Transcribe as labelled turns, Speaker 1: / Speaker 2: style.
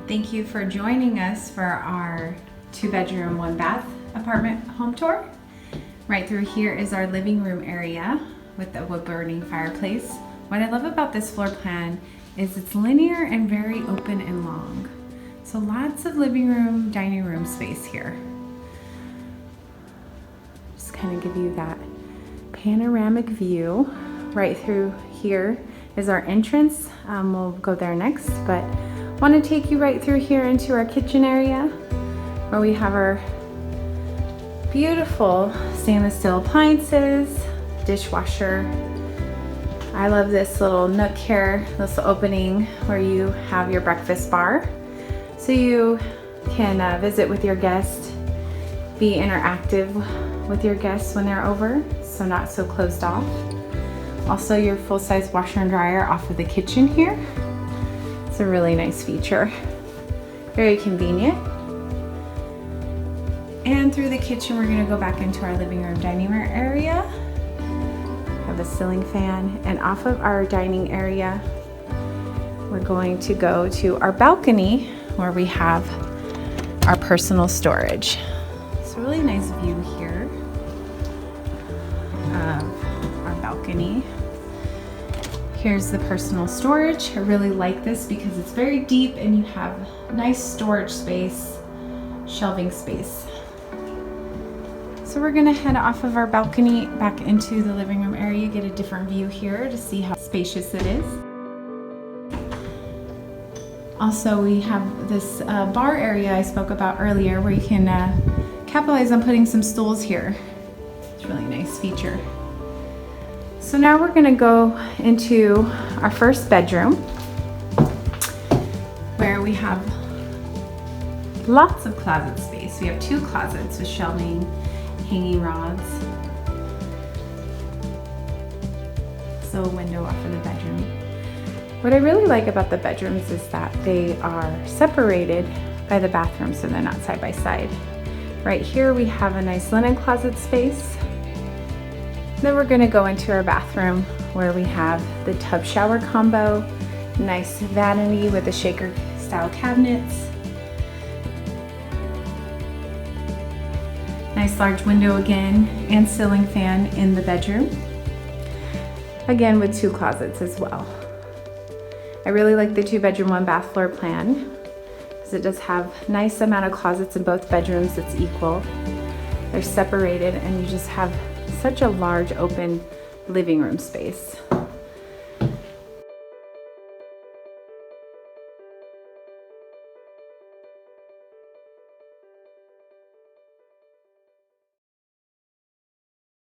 Speaker 1: Thank you for joining us for our 2-bedroom, 1-bath apartment home tour. Right through here is our living room area with the wood-burning fireplace. What I love about this floor plan is it's linear and very open and long. So lots of living room, dining room space here. Just kind of give you that panoramic view. Right through here is our entrance. We'll go there next, but want to take you right through here into our kitchen area where we have our beautiful stainless steel appliances, dishwasher. I love this little nook here, this opening where you have your breakfast bar. So you can visit with your guests, be interactive with your guests when they're over, so not so closed off. Also your full-size washer and dryer off of the kitchen here. It's a really nice feature. Very convenient. And through the kitchen, we're gonna go back into our living room, dining room area. Have a ceiling fan. And off of our dining area, we're going to go to our balcony where we have our personal storage. It's a really nice view here of our balcony. Here's the personal storage. I really like this because it's very deep and you have nice storage space, shelving space. So we're gonna head off of our balcony back into the living room area, get a different view here to see how spacious it is. Also, we have this bar area I spoke about earlier where you can capitalize on putting some stools here. It's a really nice feature. So now we're gonna go into our first bedroom where we have lots of closet space. We have 2 closets with shelving, hanging rods. So a window off of the bedroom. What I really like about the bedrooms is that they are separated by the bathroom so they're not side by side. Right here we have a nice linen closet space. Then we're gonna go into our bathroom where we have the tub shower combo, nice vanity with the shaker style cabinets. Nice large window again and ceiling fan in the bedroom. Again with 2 closets as well. I really like the 2-bedroom, 1-bath floor plan because it does have nice amount of closets in both bedrooms. It's equal. They're separated and you just have such a large open living room space.